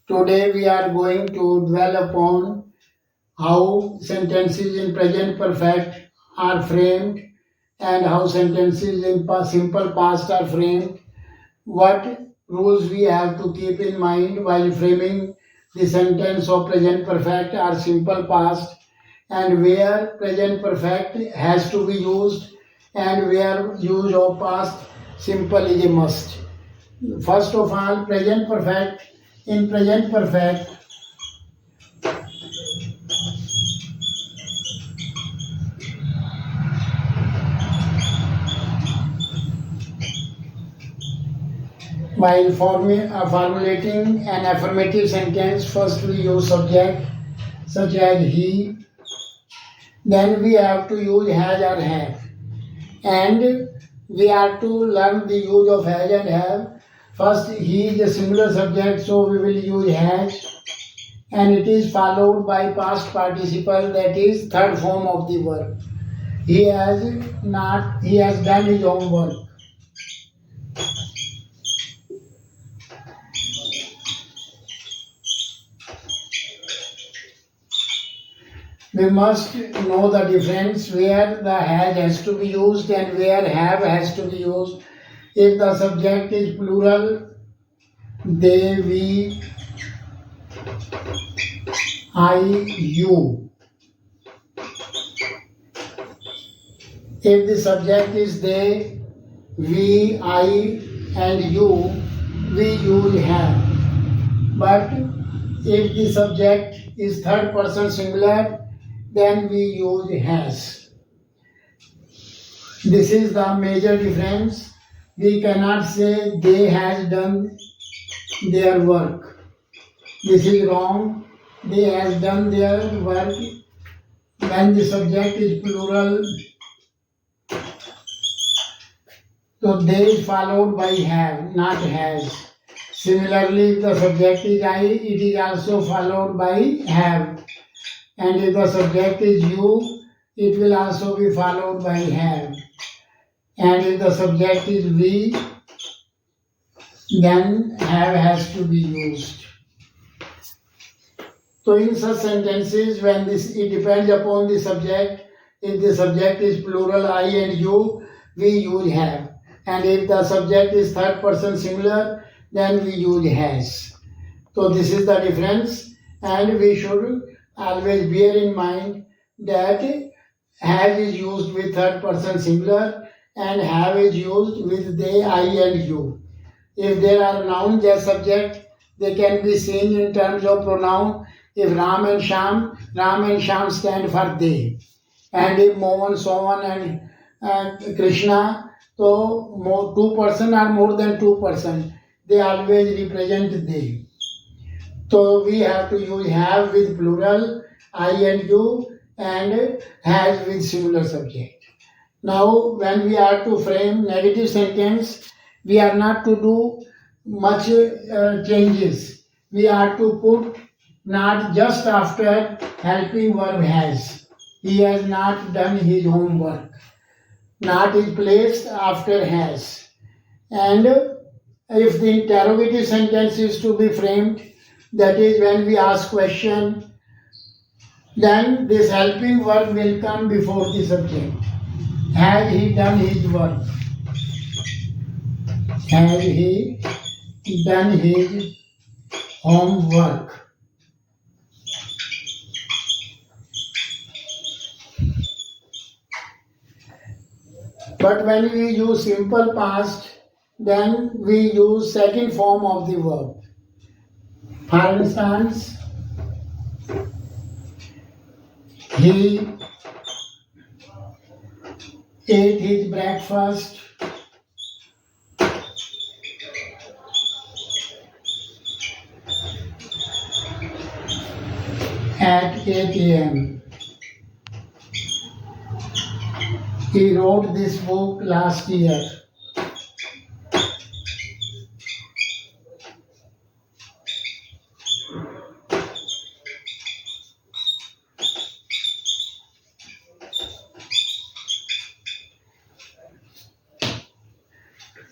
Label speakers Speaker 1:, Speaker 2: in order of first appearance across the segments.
Speaker 1: Today we are going to dwell upon how sentences in present perfect are framed and how sentences in simple past are framed. What rules we have to keep in mind while framing the sentence of present perfect or simple past, and where present perfect has to be used and where use of past simple is a must. First of all, present perfect. In present perfect, while formulating an affirmative sentence, first we use subject such as he, then we have to use has or have, and we have to learn the use of has and have. First, he is a singular subject, so we will use has, and it is followed by past participle, that is third form of the verb. He has done his homework. We must know the difference where the has to be used and where have has to be used. If the subject is plural, they, we, I, you. If the subject is they, we, I, and you, we use have. But if the subject is third person singular, then we use has. This is the major difference. We cannot say they has done their work. This is wrong. They has done their work when the subject is plural. So they is followed by have, not has. Similarly, if the subject is I, it is also followed by have. And if the subject is you, it will also be followed by have. And if the subject is we, then have has to be used. So in such sentences, when it depends upon the subject. If the subject is plural I and you, we use have. And if the subject is third person singular, then we use has. So this is the difference, and we should always bear in mind that has is used with third person singular and have is used with they, I, and you. If there are nouns as subject, they can be seen in terms of pronoun. If Ram and Sham stand for they. And if Mohan, Sohan, and Krishna, so two person or more than two person, they always represent they. So we have to use have with plural, I and you, and has with singular subject. Now, when we are to frame negative sentence, we are not to do much changes. We are to put not just after helping verb has. He has not done his homework. Not is placed after has. And if the interrogative sentence is to be framed, that is when we ask question, then this helping verb will come before the subject. Has he done his work? Has he done his homework? But when we use simple past, then we use second form of the verb. For instance, he ate his breakfast at 8 a.m. He wrote this book last year.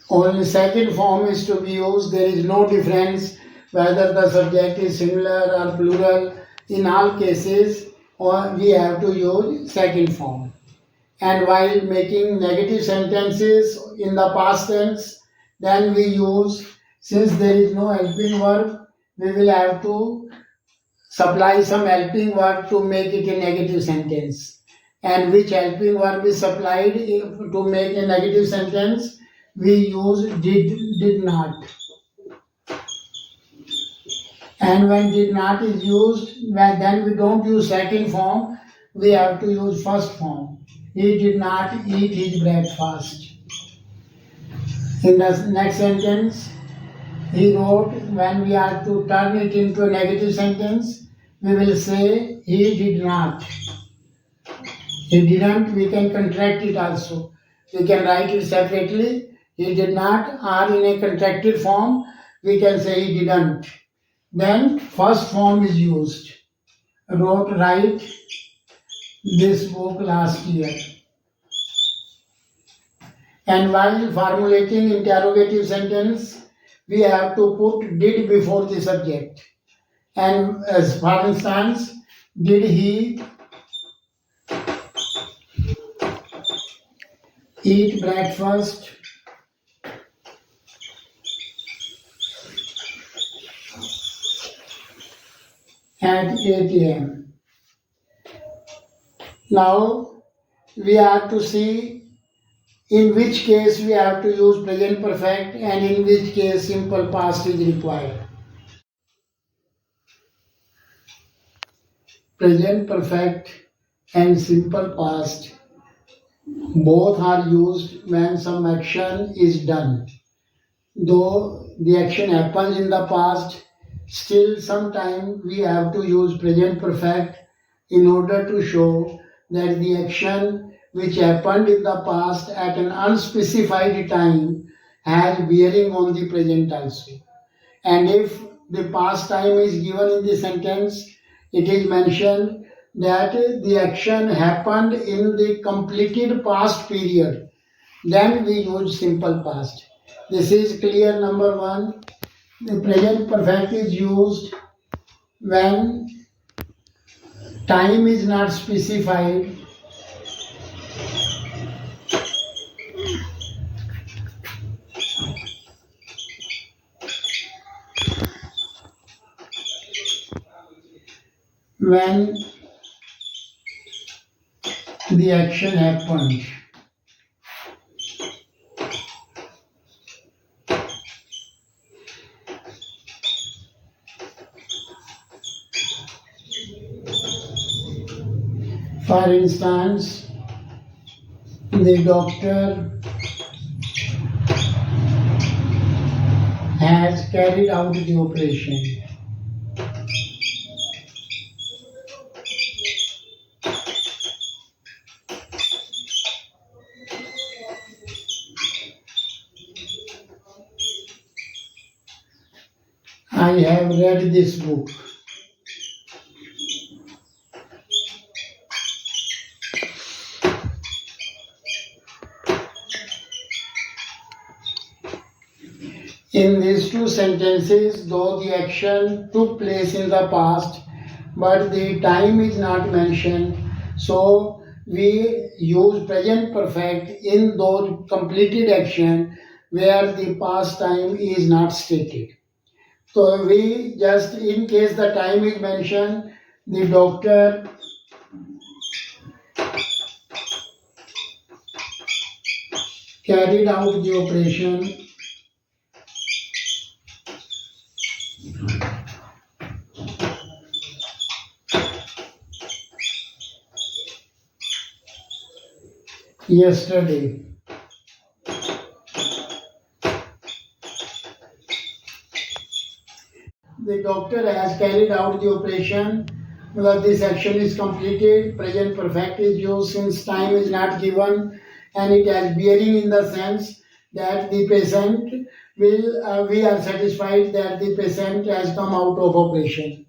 Speaker 1: Only second form is to be used. There is no difference whether the subject is singular or plural. In all cases, we have to use second form. And while making negative sentences in the past tense, then we use, since there is no helping verb, we will have to supply some helping verb to make it a negative sentence. And which helping verb is supplied to make a negative sentence? We use did not. And when did not is used, then we don't use second form, we have to use first form. He did not eat his breakfast. In the next sentence, he wrote, when we are to turn it into a negative sentence, we will say he did not. He didn't, we can contract it also. We can write it separately. He did not, or in a contracted form, we can say he didn't. Then first form is used. Write this book last year. And while formulating interrogative sentence, we have to put did before the subject. And as for instance, did he eat breakfast at 8 a.m. Now we have to see in which case we have to use present perfect and in which case simple past is required. Present perfect and simple past both are used when some action is done. Though the action happens in the past, still sometimes we have to use present perfect in order to show that the action which happened in the past at an unspecified time has bearing on the present also. And if the past time is given in the sentence, it is mentioned that the action happened in the completed past period, then we use simple past. This is clear, number one. The present perfect is used when time is not specified when the action happened. For instance, the doctor has carried out the operation. I have read this book. In these two sentences, though the action took place in the past, but the time is not mentioned, so we use present perfect in those completed action where the past time is not stated. So we just, in case the time is mentioned, the doctor carried out the operation yesterday. The doctor has carried out the operation because this action is completed. Present perfect is used since time is not given and it has bearing in the sense that the patient will, we are satisfied that the patient has come out of operation.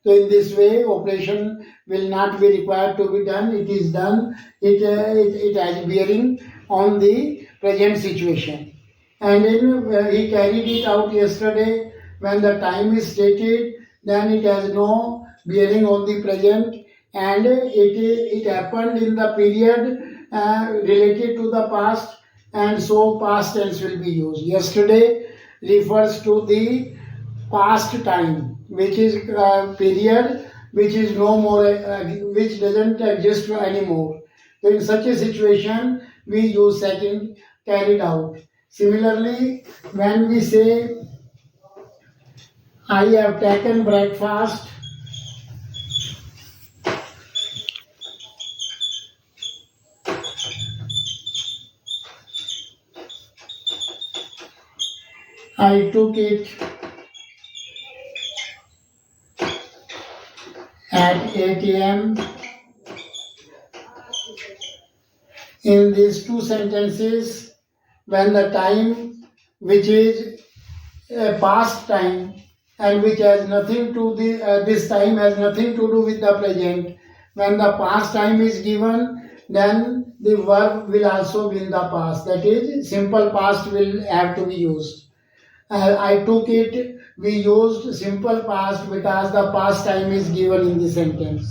Speaker 1: So in this way, operation will not be required to be done. It is done. It has bearing on the present situation. And then he carried it out yesterday when the time is stated, then it has no bearing on the present, and it happened in the period related to the past, and so past tense will be used. Yesterday refers to the past time, which is period which is no more, which doesn't exist anymore. So in such a situation, we use second, carried out. Similarly, when we say I have taken breakfast, I took it at 8 a.m. In these two sentences, when the time which is a past time and which has nothing to this time has nothing to do with the present, when the past time is given, then the verb will also be in the past, that is simple past will have to be used. I took it, we used simple past because the past time is given in the sentence.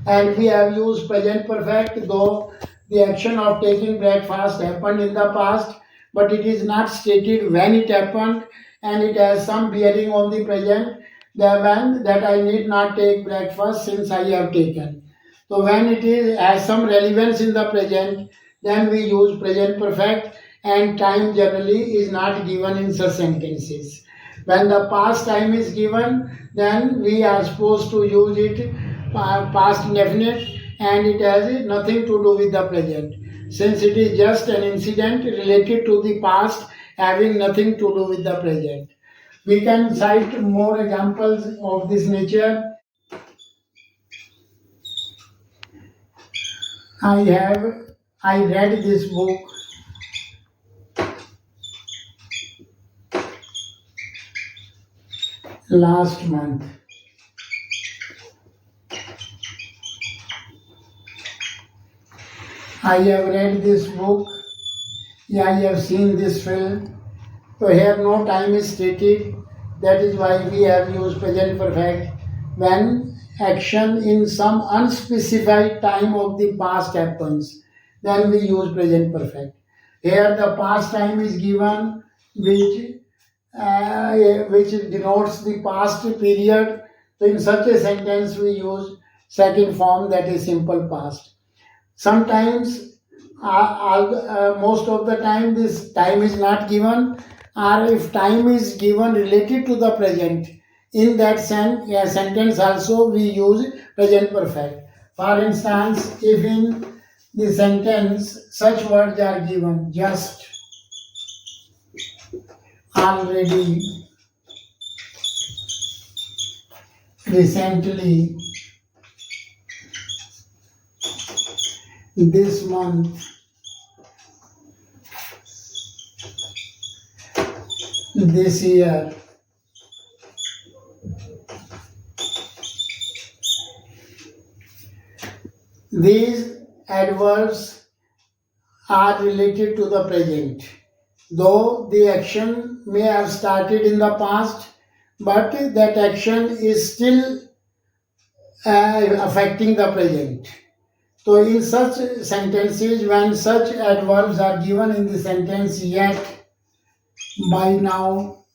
Speaker 1: And we have used present perfect, though the action of taking breakfast happened in the past, but it is not stated when it happened, and it has some bearing on the present, the when that I need not take breakfast since I have taken. So when it is has some relevance in the present, then we use present perfect, and time generally is not given in such sentences. When the past time is given, then we are supposed to use it past indefinite, and it has nothing to do with the present, since it is just an incident related to the past having nothing to do with the present. We can cite more examples of this nature. I read this book last month. I have read this book. Yeah, I have seen this film. So here no time is stated. That is why we have used present perfect. When action in some unspecified time of the past happens, then we use present perfect. Here the past time is given, which denotes the past period. So in such a sentence we use second form, that is simple past. Sometimes, most of the time, this time is not given, or if time is given related to the present, in that sentence also we use present perfect. For instance, if in the sentence such words are given: just, already, recently, this month, this year, these adverbs are related to the present, though the action may have started in the past, but that action is still affecting the present. So in such sentences, when such adverbs are given in the sentence: yet, by now,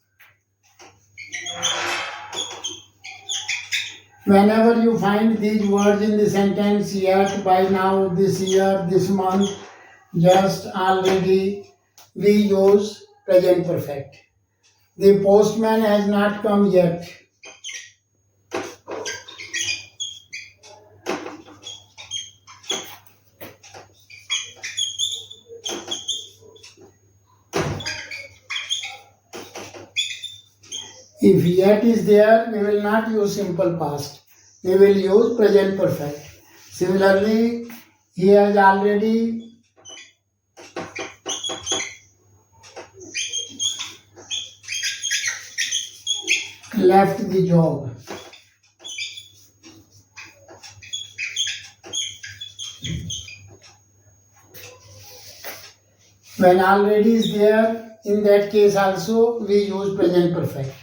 Speaker 1: whenever you find these words in the sentence: yet, by now, this year, this month, just, already, we use present perfect. The postman has not come yet. If yet is there, we will not use simple past. We will use present perfect. Similarly, he has already left the job. When already is there, in that case also we use present perfect.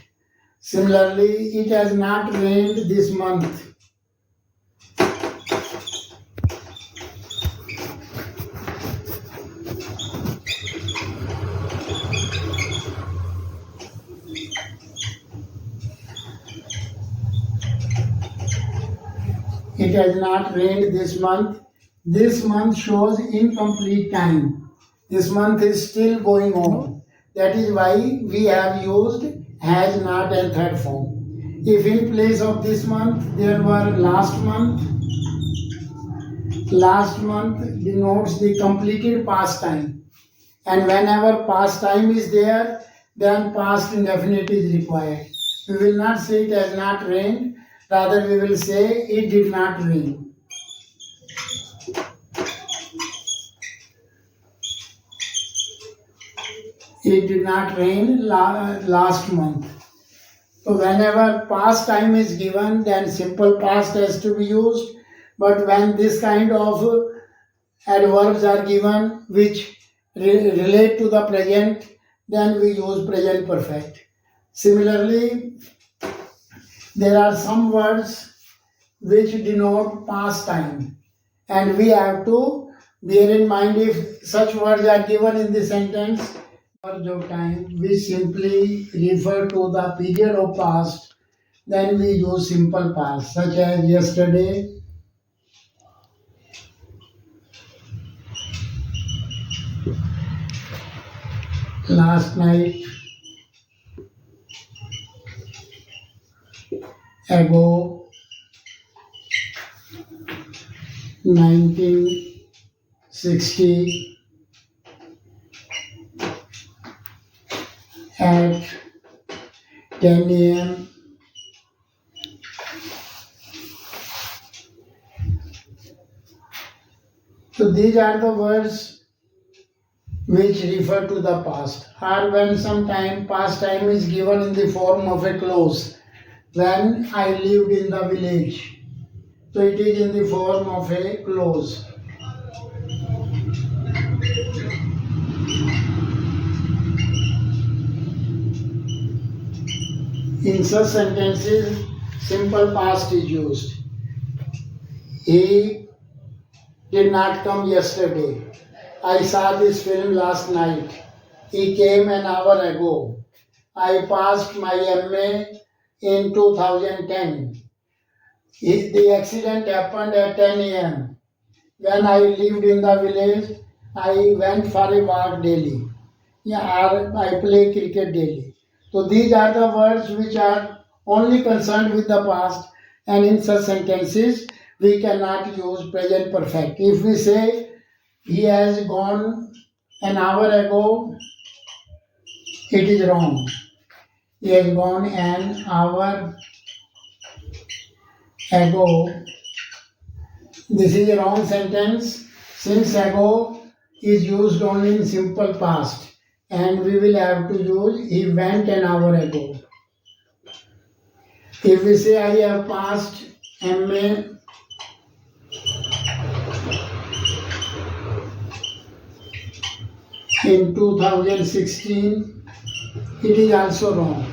Speaker 1: Similarly, it has not rained this month. It has not rained this month. This month shows incomplete time. This month is still going on. That is why we have used has not and third form. If in place of this month there were last month denotes the completed past time. And whenever past time is there, then past indefinite is required. We will not say it has not rained, rather we will say it did not rain. It did not rain last month. So whenever past time is given, then simple past has to be used. But when this kind of adverbs are given which relate to the present, then we use present perfect. Similarly, there are some words which denote past time, and we have to bear in mind if such words are given in the sentence, words of time which simply refer to the period of past, then we use simple past, such as yesterday, last night, ago, 1960, at 10 a.m. So these are the words which refer to the past. Or when sometime past time is given in the form of a clause. When I lived in the village. So it is in the form of a clause. In such sentences, simple past is used. He did not come yesterday. I saw this film last night. He came an hour ago. I passed my MA in 2010. The accident happened at 10 a.m. When I lived in the village, I went for a walk daily. Yeah, I play cricket daily. So these are the words which are only concerned with the past, and in such sentences we cannot use present perfect. If we say he has gone an hour ago, it is wrong. He has gone an hour ago. This is a wrong sentence since ago is used only in simple past, and we will have to use he went an hour ago. If we say I have passed MA in 2016, it is also wrong.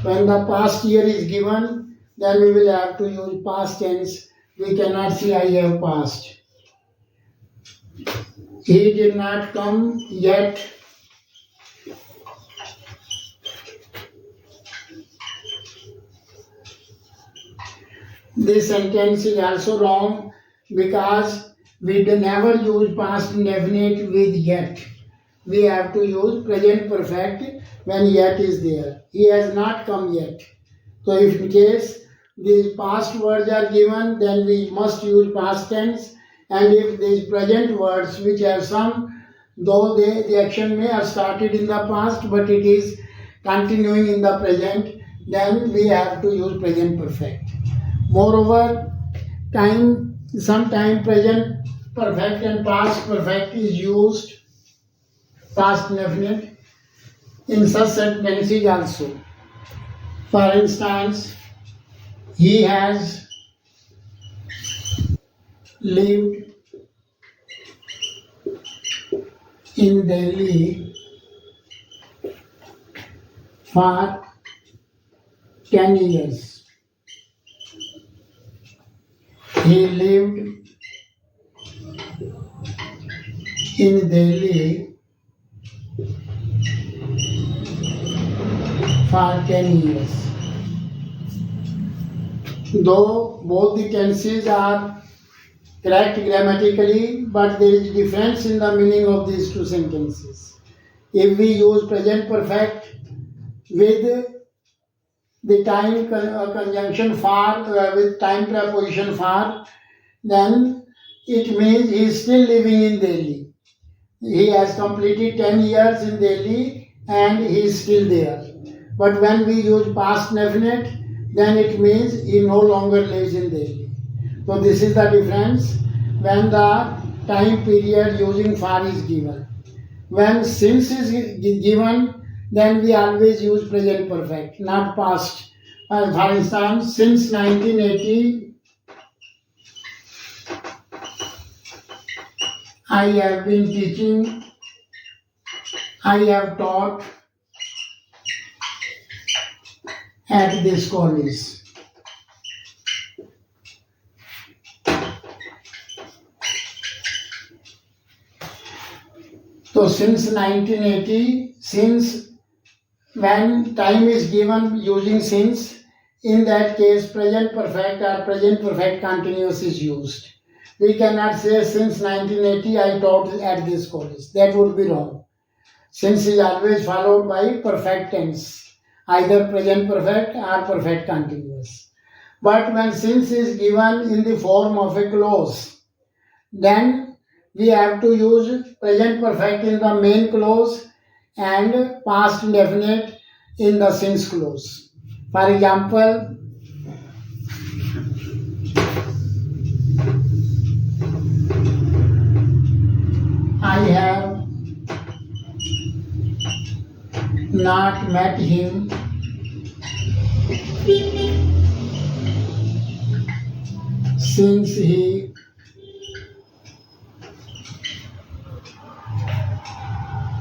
Speaker 1: When the past year is given, then we will have to use past tense. We cannot say I have passed. He did not come yet. This sentence is also wrong because we never use past indefinite with yet. We have to use present perfect when yet is there. He has not come yet. So if in case these past words are given, then we must use past tense. And if these present words which have some, though the action may have started in the past, but it is continuing in the present, then we have to use present perfect. Moreover, sometime present perfect and past perfect is used, past indefinite, in such sentences also. For instance, he has lived in Delhi for 10 years. He lived in Delhi for 10 years. Though both the tenses are correct grammatically, but there is difference in the meaning of these two sentences. If we use present perfect with the time conjunction for, with time preposition for, then it means he is still living in Delhi. He has completed 10 years in Delhi and he is still there. But when we use past definite, then it means he no longer lives in Delhi. So this is the difference when the time period using for is given. When since is given, then we always use present perfect, not past. For instance, since 1980, I have been teaching, I have taught at this college. So since 1980, since when time is given using since, in that case present perfect or present perfect continuous is used. We cannot say since 1980 I taught at this college. That would be wrong. Since is always followed by perfect tense, either present perfect or perfect continuous. But when since is given in the form of a clause, then we have to use present perfect in the main clause and past indefinite in the since clause. For example, I have not met him since he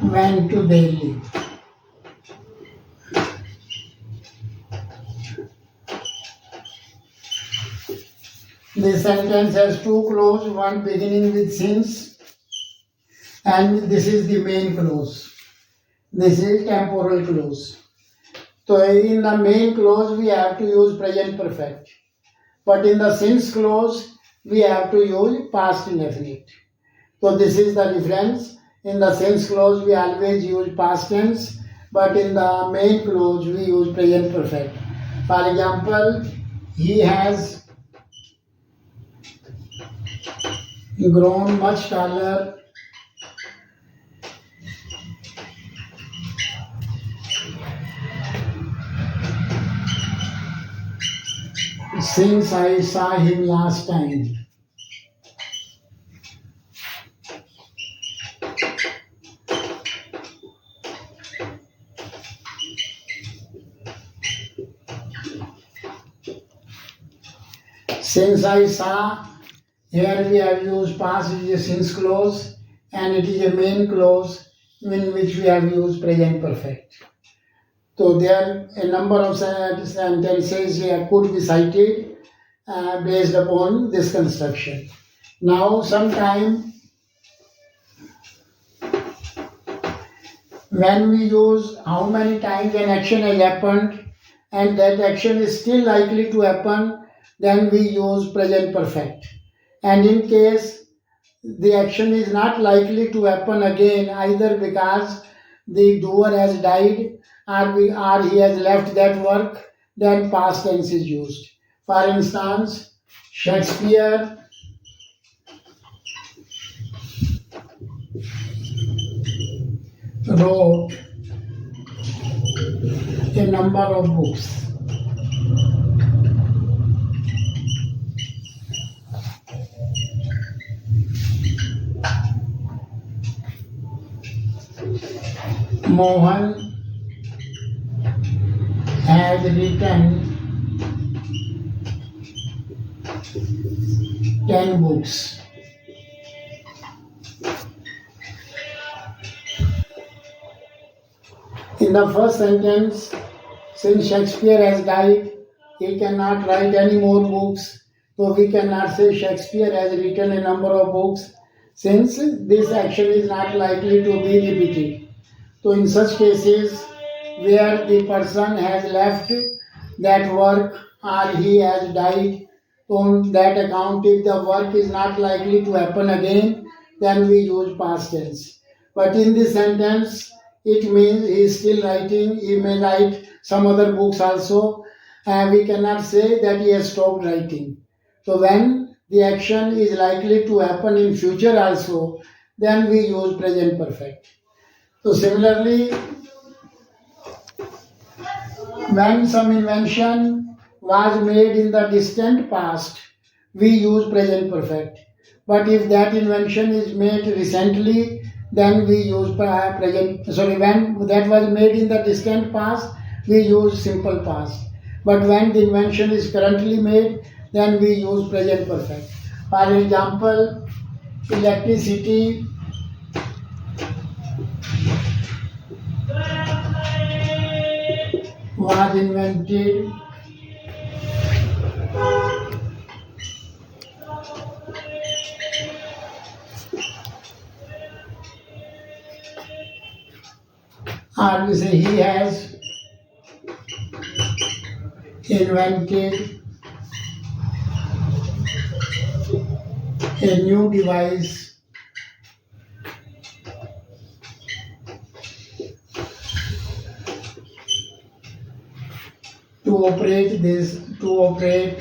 Speaker 1: went to Delhi. This sentence has two clauses, one beginning with since, and this is the main clause. This is temporal clause. So in the main clause we have to use present perfect, but in the since clause we have to use past indefinite. So this is the difference. In the since clause we always use past tense, but in the main clause we use present perfect. For example, he has grown much taller since I saw him last time. Since I saw, here we have used past, it is a since clause, and it is a main clause in which we have used present perfect. So there a number of sentences here could be cited based upon this construction. Now sometime when we use how many times an action has happened and that action is still likely to happen, then we use present perfect. And in case the action is not likely to happen again, either because the doer has died or he has left that work, then past tense is used. For instance, Shakespeare wrote a number of books. Mohan has written 10 books. In the first sentence, Since Shakespeare has died, he cannot write any more books. So we cannot say Shakespeare has written a number of books since this action is not likely to be repeated. So in such cases where the person has left that work or he has died, on that account if the work is not likely to happen again, then we use past tense. But in this sentence, it means he is still writing, he may write some other books also, and we cannot say that he has stopped writing. So when the action is likely to happen in future also, then we use present perfect. So similarly, when some invention was made in the distant past, we use present perfect. But if that invention is made recently, then we use present. Sorry, when that was made in the distant past, we use simple past. But when the invention is currently made, then we use present perfect. For example, electricity was invented or we say he has invented a new device to operate this toy.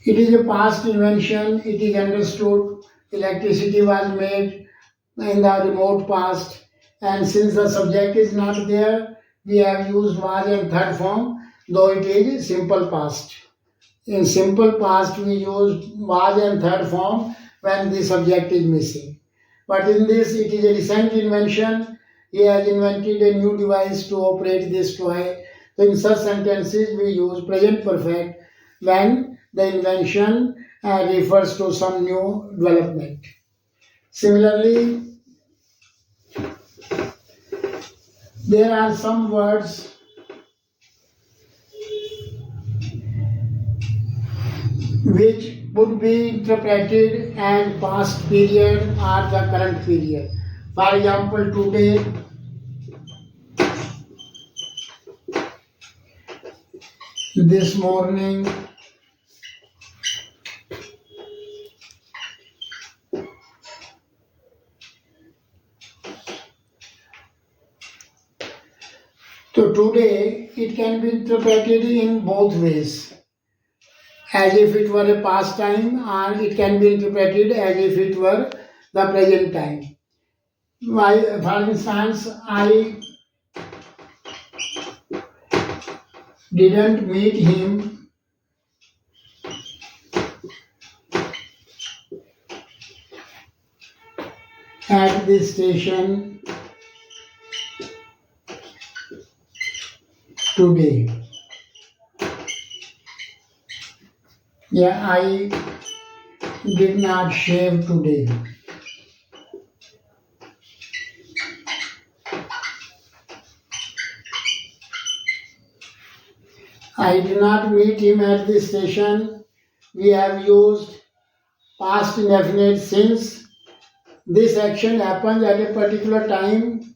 Speaker 1: It is a past invention, it is understood. Electricity was made in the remote past, and since the subject is not there, we have used was in third form, though it is simple past. In simple past, we use was in third form when the subject is missing. But in this, it is a recent invention. He has invented a new device to operate this toy. So in such sentences, we use present perfect when the invention refers to some new development. Similarly, there are some words which would be interpreted as past period or the current period. For example, today, this morning, so today it can be interpreted in both ways, as if it were a past time, or it can be interpreted as if it were the present time. For instance, I didn't meet him at the station today. Yeah, I did not shave today. I did not meet him at the station. We have used past indefinite since this action happens at a particular time.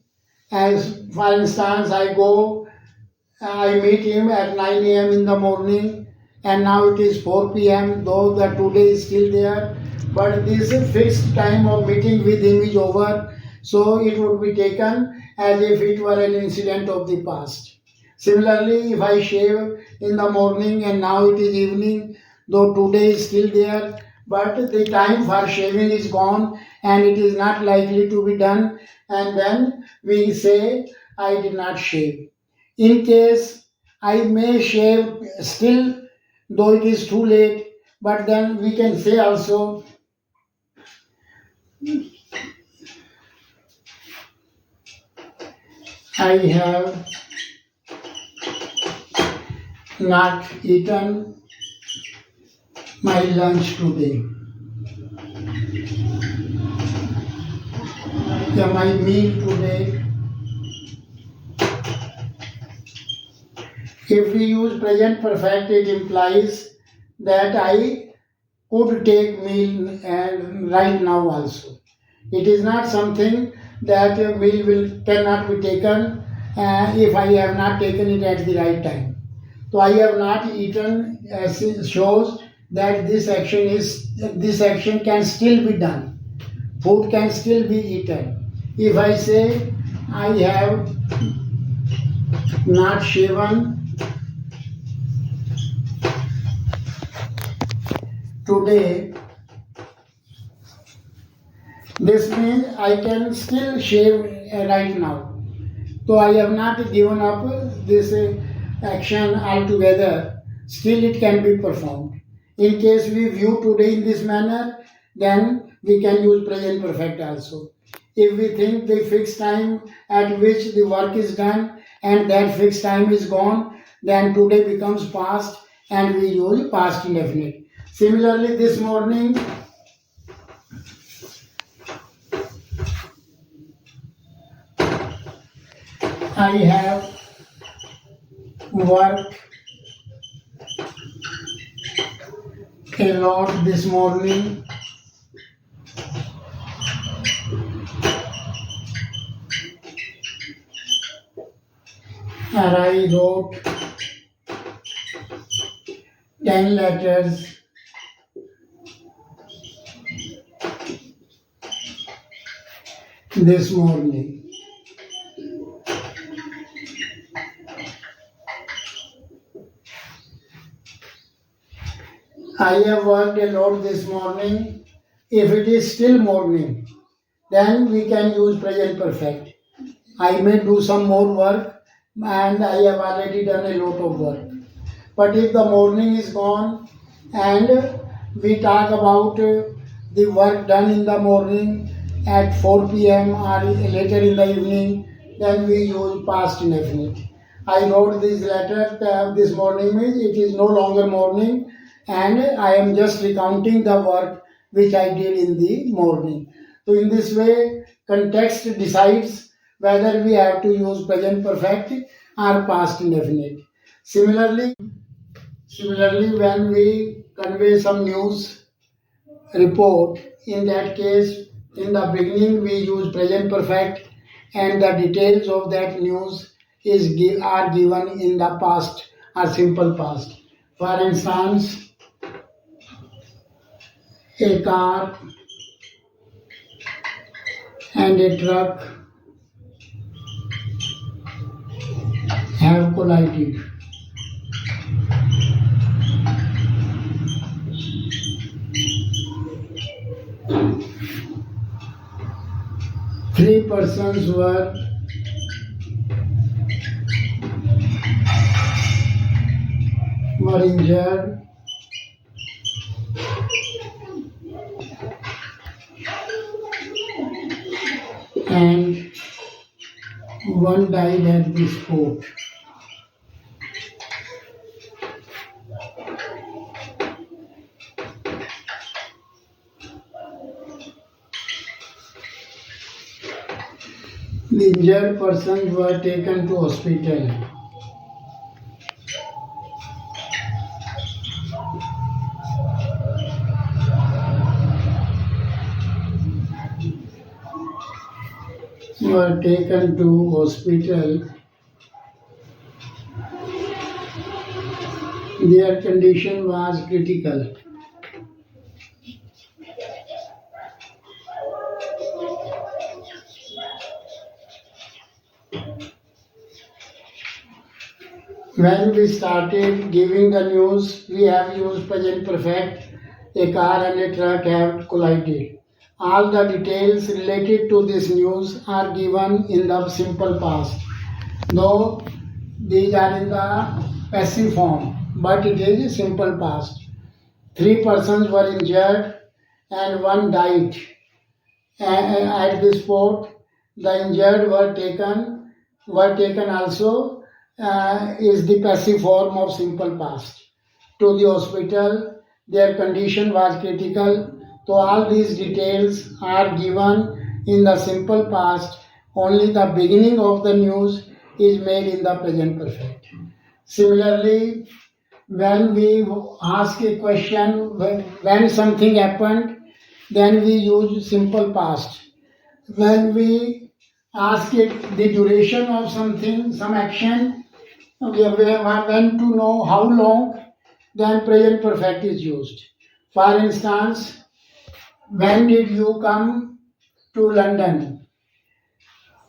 Speaker 1: As for instance, I meet him at 9 a.m. in the morning, and now it is 4 p.m., though the today is still there. But this fixed time of meeting with him is over, so it would be taken as if it were an incident of the past. Similarly, if I shave in the morning and now it is evening, though today is still there, but the time for shaving is gone and it is not likely to be done, and then we say, I did not shave. In case I may shave still, though it is too late, but then we can say also, I have not eaten my lunch today. my meal today. If we use present perfect, it implies that I could take meal right now also. It is not something that a meal cannot be taken if I have not taken it at the right time. So I have not eaten shows that this action can still be done. Food can still be eaten. If I say I have not shaven today, this means I can still shave right now. So I have not given up this action altogether. Still it can be performed. In case we view today in this manner, then we can use present perfect also. If we think the fixed time at which the work is done and that fixed time is gone, then today becomes past and we use past indefinite. Similarly, this morning, I have worked a lot this morning. And I wrote 10 letters this morning. I have worked a lot this morning. If it is still morning, then we can use present perfect. I may do some more work and I have already done a lot of work. But if the morning is gone and we talk about the work done in the morning at 4 p.m. or later in the evening, then we use past indefinite. I wrote this letter this morning means it is no longer morning and I am just recounting the work which I did in the morning. So in this way, context decides whether we have to use present perfect or past indefinite. Similarly, when we convey some news report, in that case, in the beginning we use present perfect and the details of that news are given in the past or simple past. For instance, a car and a truck have collided. Three persons were injured and one died at the spot. The injured persons were taken to hospital. Their condition was critical. When we started giving the news, we have used present perfect. A car and a truck have collided. All the details related to this news are given in the simple past, though these are in the passive form, but it is simple past. Three persons were injured and one died. At the spot, the injured were taken also is the passive form of simple past. To the hospital, their condition was critical. So all these details are given in the simple past, only the beginning of the news is made in the present perfect. Similarly, when we ask a question, when something happened, then we use simple past. When we ask it the duration of something, some action, when to know how long, then present perfect is used. For instance, when did you come to London?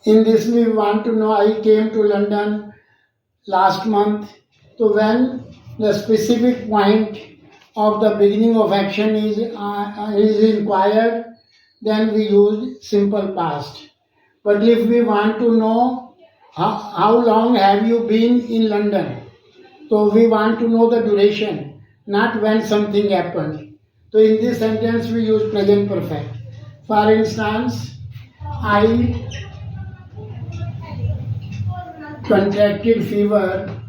Speaker 1: In this we want to know I came to London last month. So when the specific point of the beginning of action is inquired, then we use simple past. But if we want to know how long have you been in London, so we want to know the duration, not when something happened. So in this sentence we use present perfect. For instance, I contracted fever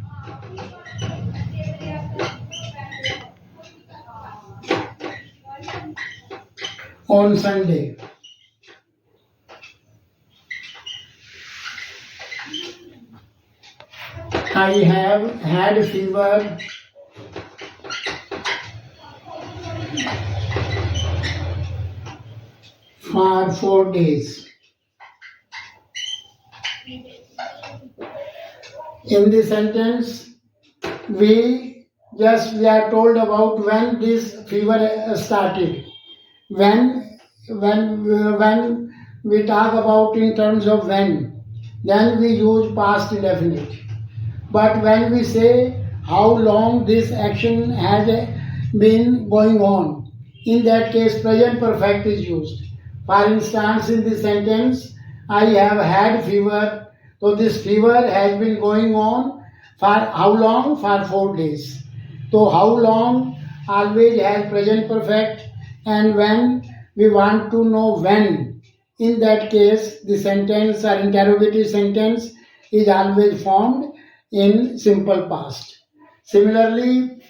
Speaker 1: on Sunday. I have had fever for 4 days. In this sentence, we are told about when this fever started. When we talk about in terms of when, then we use past indefinite. But when we say how long this action has been going on, in that case present perfect is used. For instance, in this sentence, I have had fever. So this fever has been going on for how long? For 4 days. So how long always has present perfect, and when we want to know when, in that case the sentence or interrogative sentence is always formed in simple past. Similarly,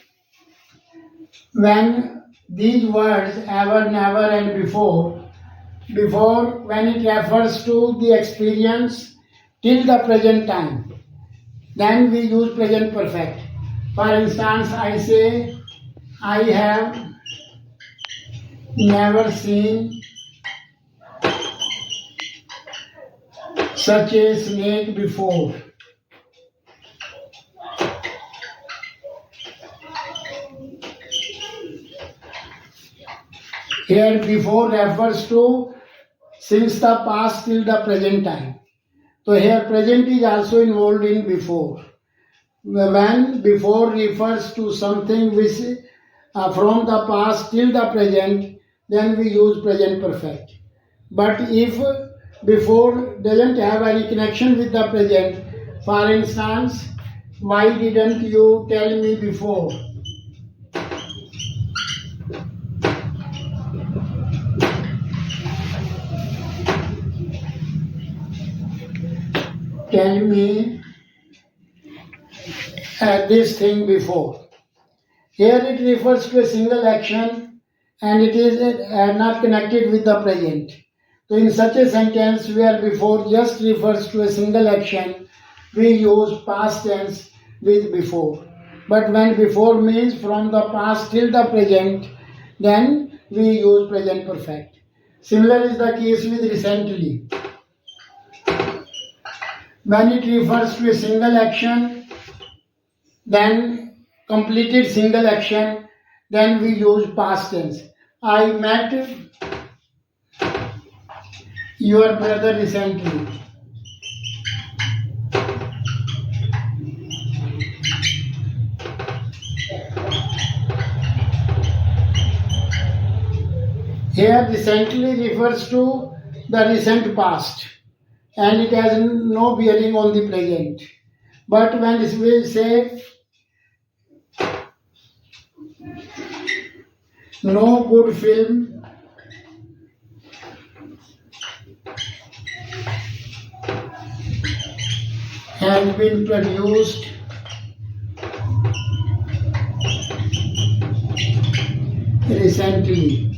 Speaker 1: when these words ever, never and before when it refers to the experience till the present time, then we use present perfect. For instance, I say, I have never seen such a snake before. Here before refers to since the past till the present time. So here present is also involved in before. When before refers to something which from the past till the present, then we use present perfect. But if before doesn't have any connection with the present, for instance, why didn't you tell me before? Tell me this thing before. Here it refers to a single action and it is not connected with the present. So in such a sentence where before just refers to a single action, we use past tense with before. But when before means from the past till the present, then we use present perfect. Similar is the case with recently. When it refers to a single action, then completed single action, then we use past tense. I met your brother recently. Here recently refers to the recent past and it has no bearing on the present. But when we say no good film has been produced recently.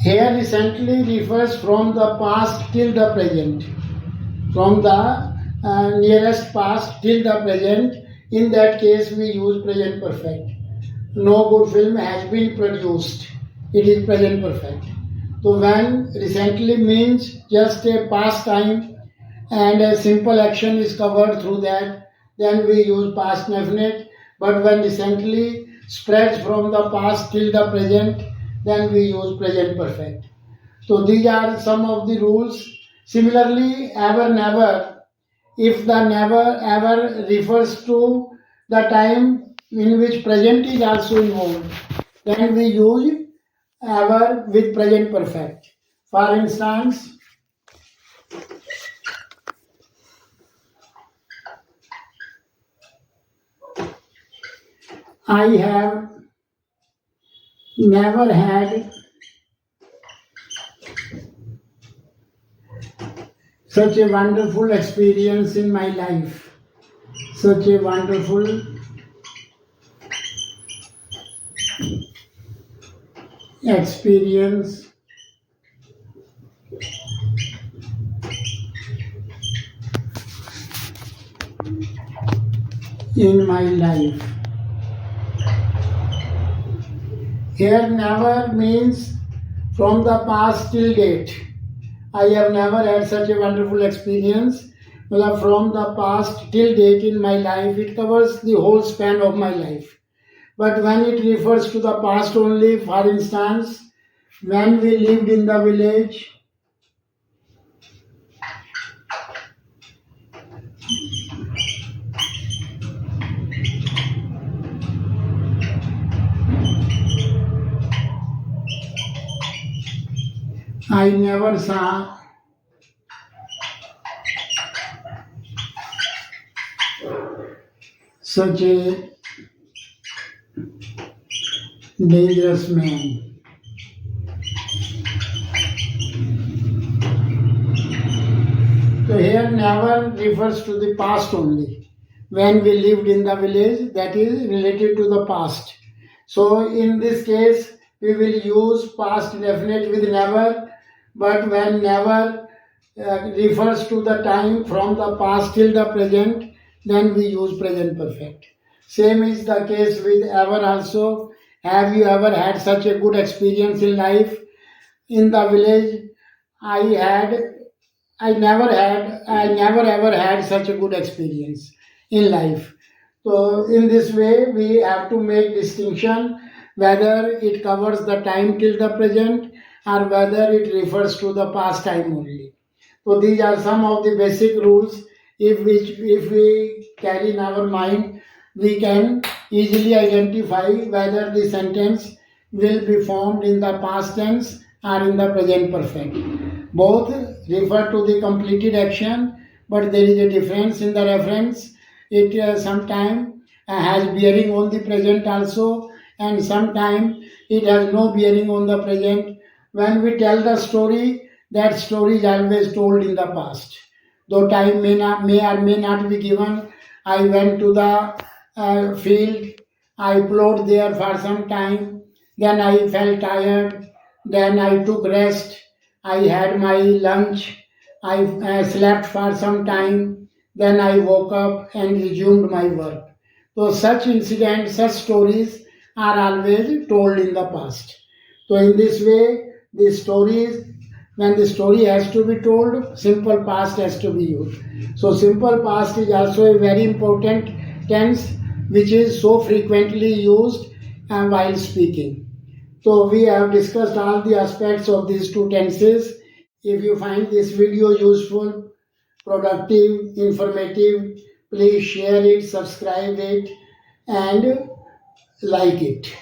Speaker 1: Here recently refers from the past till the present, from the nearest past till the present. In that case, we use present perfect. No good film has been produced. It is present perfect. So when recently means just a past time and a simple action is covered through that, then we use past definite. But when recently spreads from the past till the present, then we use present perfect. So these are some of the rules. Similarly, ever never, if the never ever refers to the time in which present is also involved, then we use ever with present perfect. For instance, I have never had such a wonderful experience in my life. Such a wonderful experience in my life. Here never means from the past till date. I have never had such a wonderful experience. Well, from the past till date in my life, it covers the whole span of my life. But when it refers to the past only, for instance, when we lived in the village, I never saw such a dangerous man. So here never refers to the past only. When we lived in the village, that is related to the past. So in this case, we will use past definite with never, but when never refers to the time from the past till the present, then we use present perfect. Same is the case with ever also. Have you ever had such a good experience in life? In the village, I had I never ever had such a good experience in life. So in this way, we have to make distinction whether it covers the time till the present or whether it refers to the past time only. So these are some of the basic rules. If we carry in our mind, we can easily identify whether the sentence will be formed in the past tense or in the present perfect. Both refer to the completed action, but there is a difference in the reference. It sometimes has bearing on the present also, and sometimes it has no bearing on the present. When we tell the story, that story is always told in the past. Though time may or may not be given, I went to the field, I plowed there for some time, then I felt tired, then I took rest, I had my lunch, I slept for some time, then I woke up and resumed my work. So such incidents, such stories are always told in the past. So in this way, the stories, when the story has to be told, simple past has to be used. So simple past is also a very important tense which is so frequently used while speaking. So we have discussed all the aspects of these two tenses. If you find this video useful, productive, informative, please share it, subscribe it, and like it.